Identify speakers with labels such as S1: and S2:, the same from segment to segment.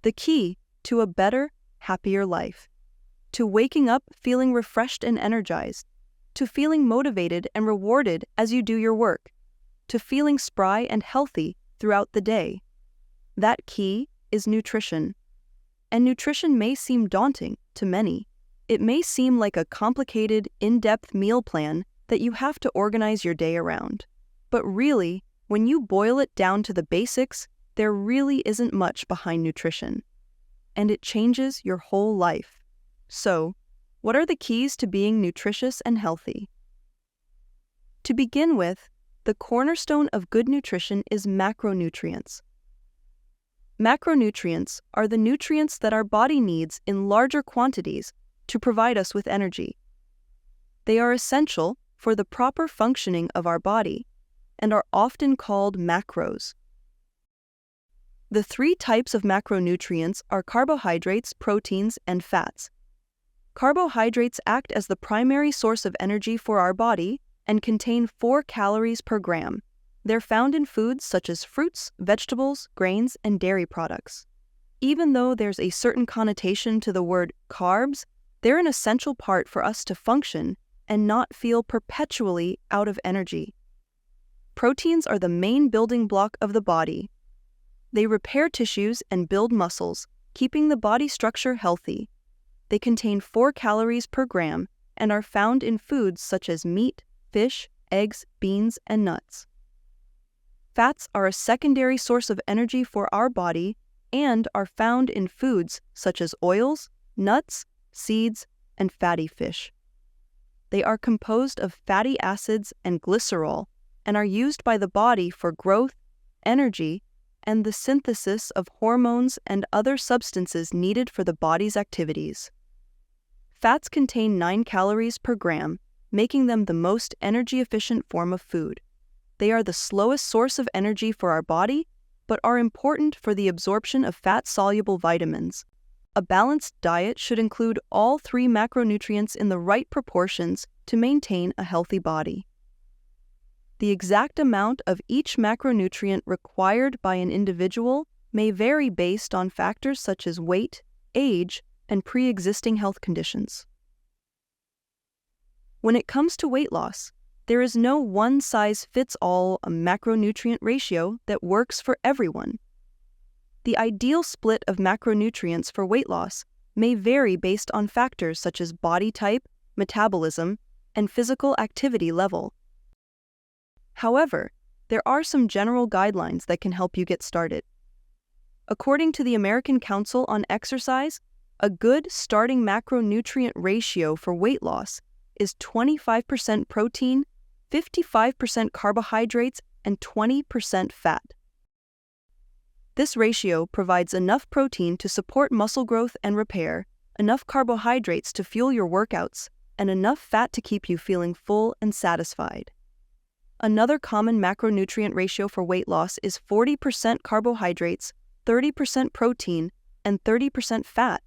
S1: The key to a better, happier life. To waking up feeling refreshed and energized. To feeling motivated and rewarded as you do your work. To feeling spry and healthy throughout the day. That key is nutrition. And nutrition may seem daunting to many. It may seem like a complicated, in-depth meal plan that you have to organize your day around. But really, when you boil it down to the basics, there really isn't much behind nutrition. And it changes your whole life. So, what are the keys to being nutritious and healthy? To begin with, the cornerstone of good nutrition is macronutrients. Macronutrients are the nutrients that our body needs in larger quantities to provide us with energy. They are essential for the proper functioning of our body and are often called macros. The three types of macronutrients are carbohydrates, proteins, and fats. Carbohydrates act as the primary source of energy for our body and contain 4 calories per gram. They're found in foods such as fruits, vegetables, grains, and dairy products. Even though there's a certain connotation to the word carbs, they're an essential part for us to function and not feel perpetually out of energy. Proteins are the main building block of the body. They repair tissues and build muscles, keeping the body structure healthy. They contain 4 calories per gram and are found in foods such as meat, fish, eggs, beans, and nuts. Fats are a secondary source of energy for our body and are found in foods such as oils, nuts, seeds, and fatty fish. They are composed of fatty acids and glycerol and are used by the body for growth, energy, and the synthesis of hormones and other substances needed for the body's activities. Fats contain 9 calories per gram, making them the most energy-efficient form of food. They are the slowest source of energy for our body, but are important for the absorption of fat-soluble vitamins. A balanced diet should include all 3 macronutrients in the right proportions to maintain a healthy body. The exact amount of each macronutrient required by an individual may vary based on factors such as weight, age, and pre-existing health conditions. When it comes to weight loss, there is no one-size-fits-all macronutrient ratio that works for everyone. The ideal split of macronutrients for weight loss may vary based on factors such as body type, metabolism, and physical activity level. However, there are some general guidelines that can help you get started. According to the American Council on Exercise, a good starting macronutrient ratio for weight loss is 25% protein, 55% carbohydrates, and 20% fat. This ratio provides enough protein to support muscle growth and repair, enough carbohydrates to fuel your workouts, and enough fat to keep you feeling full and satisfied. Another common macronutrient ratio for weight loss is 40% carbohydrates, 30% protein, and 30% fat.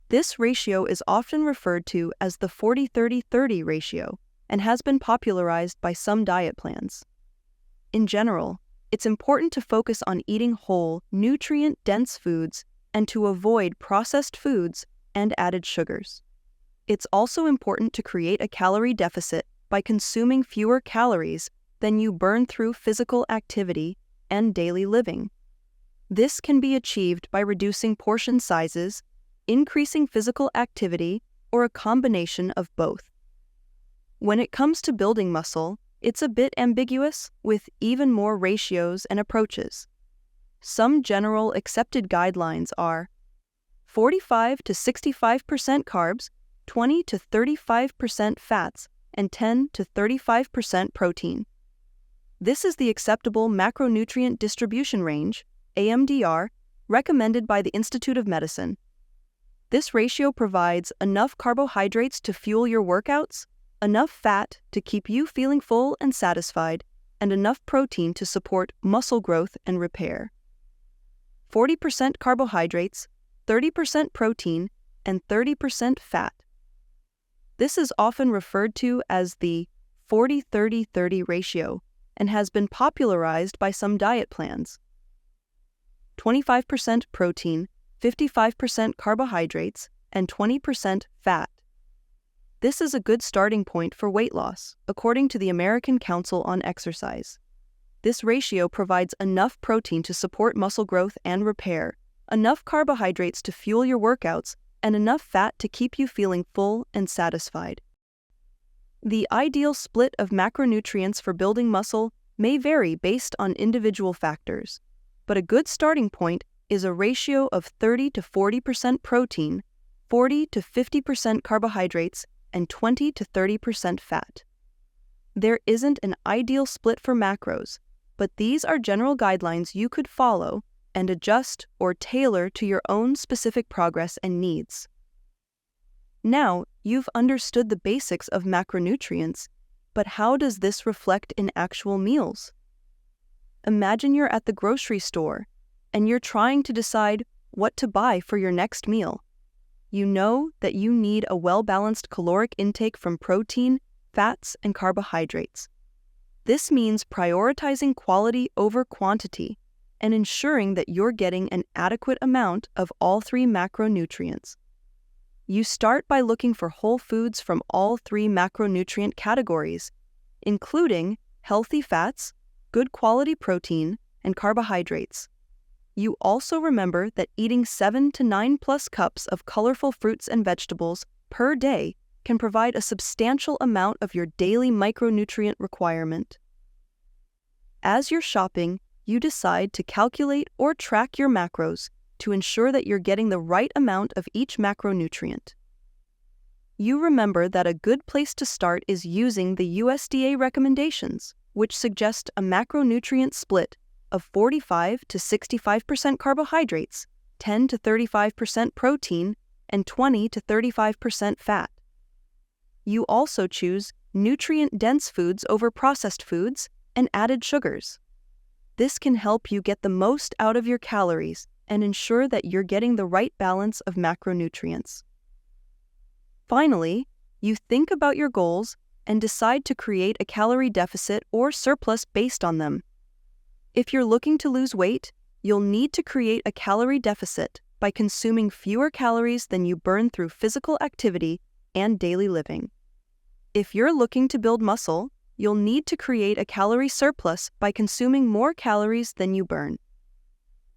S1: This ratio is often referred to as the 40-30-30 ratio and has been popularized by some diet plans. In general, it's important to focus on eating whole, nutrient-dense foods and to avoid processed foods and added sugars. It's also important to create a calorie deficit by consuming fewer calories than you burn through physical activity and daily living. This can be achieved by reducing portion sizes, increasing physical activity, or a combination of both. When it comes to building muscle, it's a bit ambiguous with even more ratios and approaches. Some general accepted guidelines are 45 to 65% carbs, 20 to 35% fats, and 10 to 35% protein. This is the acceptable macronutrient distribution range, AMDR, recommended by the Institute of Medicine. This ratio provides enough carbohydrates to fuel your workouts, enough fat to keep you feeling full and satisfied, and enough protein to support muscle growth and repair. 40% carbohydrates, 30% protein, and 30% fat. This is often referred to as the 40-30-30 ratio and has been popularized by some diet plans. 25% protein, 55% carbohydrates, and 20% fat. This is a good starting point for weight loss, according to the American Council on Exercise. This ratio provides enough protein to support muscle growth and repair, enough carbohydrates to fuel your workouts, and enough fat to keep you feeling full and satisfied. The ideal split of macronutrients for building muscle may vary based on individual factors, but a good starting point is a ratio of 30 to 40% protein, 40 to 50% carbohydrates, and 20 to 30% fat. There isn't an ideal split for macros, but these are general guidelines you could follow and adjust or tailor to your own specific progress and needs. Now, you've understood the basics of macronutrients, but how does this reflect in actual meals? Imagine you're at the grocery store and you're trying to decide what to buy for your next meal. You know that you need a well-balanced caloric intake from protein, fats, and carbohydrates. This means prioritizing quality over quantity and ensuring that you're getting an adequate amount of all three macronutrients. You start by looking for whole foods from all three macronutrient categories, including healthy fats, good quality protein, and carbohydrates. You also remember that eating 7 to 9 plus cups of colorful fruits and vegetables per day can provide a substantial amount of your daily micronutrient requirement. As you're shopping, you decide to calculate or track your macros to ensure that you're getting the right amount of each macronutrient. You remember that a good place to start is using the USDA recommendations, which suggest a macronutrient split of 45 to 65% carbohydrates, 10 to 35% protein, and 20 to 35% fat. You also choose nutrient-dense foods over processed foods and added sugars. This can help you get the most out of your calories and ensure that you're getting the right balance of macronutrients. Finally, you think about your goals and decide to create a calorie deficit or surplus based on them. If you're looking to lose weight, you'll need to create a calorie deficit by consuming fewer calories than you burn through physical activity and daily living. If you're looking to build muscle, you'll need to create a calorie surplus by consuming more calories than you burn.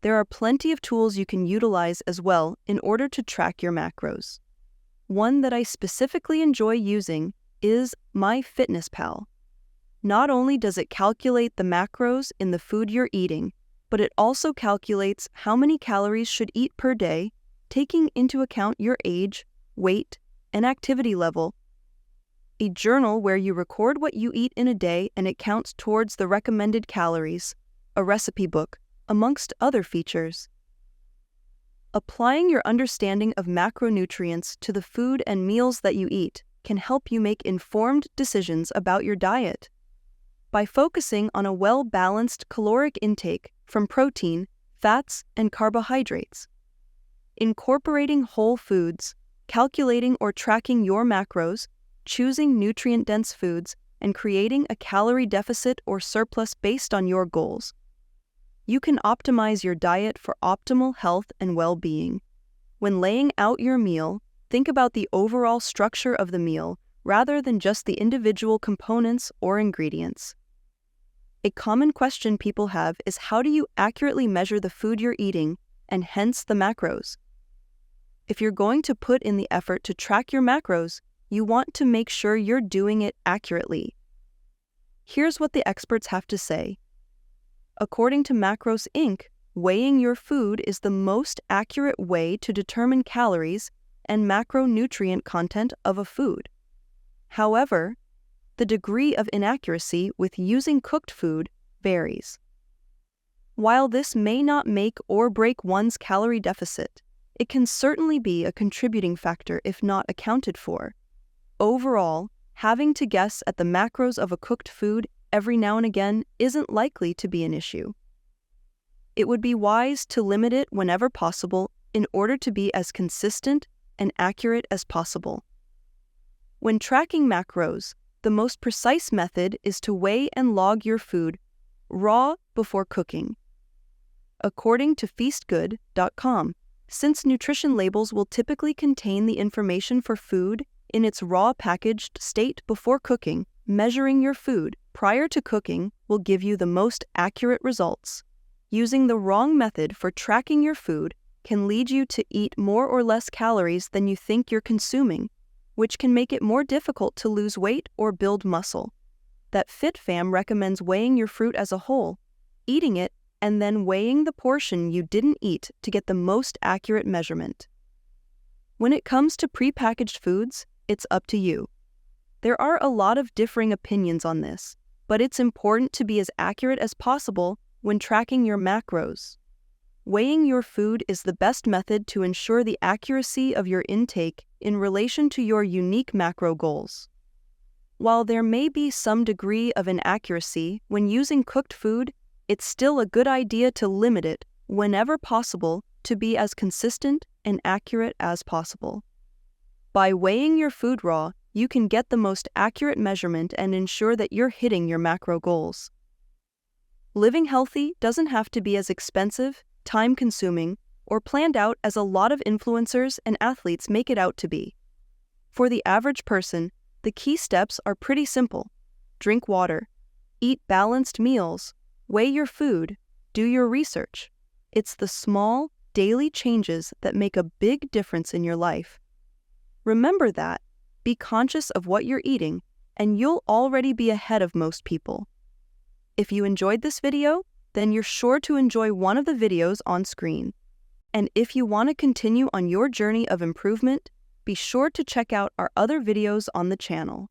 S1: There are plenty of tools you can utilize as well in order to track your macros. One that I specifically enjoy using is MyFitnessPal. Not only does it calculate the macros in the food you're eating, but it also calculates how many calories should eat per day, taking into account your age, weight, and activity level. A journal where you record what you eat in a day and it counts towards the recommended calories, a recipe book, amongst other features. Applying your understanding of macronutrients to the food and meals that you eat can help you make informed decisions about your diet. By focusing on a well-balanced caloric intake from protein, fats, and carbohydrates. Incorporating whole foods, calculating or tracking your macros, choosing nutrient-dense foods, and creating a calorie deficit or surplus based on your goals. You can optimize your diet for optimal health and well-being. When laying out your meal, think about the overall structure of the meal rather than just the individual components or ingredients. A common question people have is, how do you accurately measure the food you're eating and hence the macros? If you're going to put in the effort to track your macros, you want to make sure you're doing it accurately. Here's what the experts have to say. According to Macros Inc., weighing your food is the most accurate way to determine calories and macronutrient content of a food. However, the degree of inaccuracy with using cooked food varies. While this may not make or break one's calorie deficit, it can certainly be a contributing factor if not accounted for. Overall, having to guess at the macros of a cooked food every now and again isn't likely to be an issue. It would be wise to limit it whenever possible in order to be as consistent and accurate as possible. When tracking macros, the most precise method is to weigh and log your food raw before cooking. According to feastgood.com, Since nutrition labels will typically contain the information for food in its raw packaged state before cooking, measuring your food prior to cooking will give you the most accurate results. Using the wrong method for tracking your food can lead you to eat more or less calories than you think you're consuming, which can make it more difficult to lose weight or build muscle. That FitFam recommends weighing your fruit as a whole, eating it, and then weighing the portion you didn't eat to get the most accurate measurement. When it comes to prepackaged foods, it's up to you. There are a lot of differing opinions on this, but it's important to be as accurate as possible when tracking your macros. Weighing your food is the best method to ensure the accuracy of your intake in relation to your unique macro goals. While there may be some degree of inaccuracy when using cooked food, it's still a good idea to limit it whenever possible to be as consistent and accurate as possible. By weighing your food raw, you can get the most accurate measurement and ensure that you're hitting your macro goals. Living healthy doesn't have to be as expensive, time-consuming, or planned out as a lot of influencers and athletes make it out to be. For the average person, the key steps are pretty simple. Drink water, eat balanced meals, weigh your food, do your research. It's the small, daily changes that make a big difference in your life. Remember that, be conscious of what you're eating, and you'll already be ahead of most people. If you enjoyed this video, then you're sure to enjoy one of the videos on screen. And if you want to continue on your journey of improvement, be sure to check out our other videos on the channel.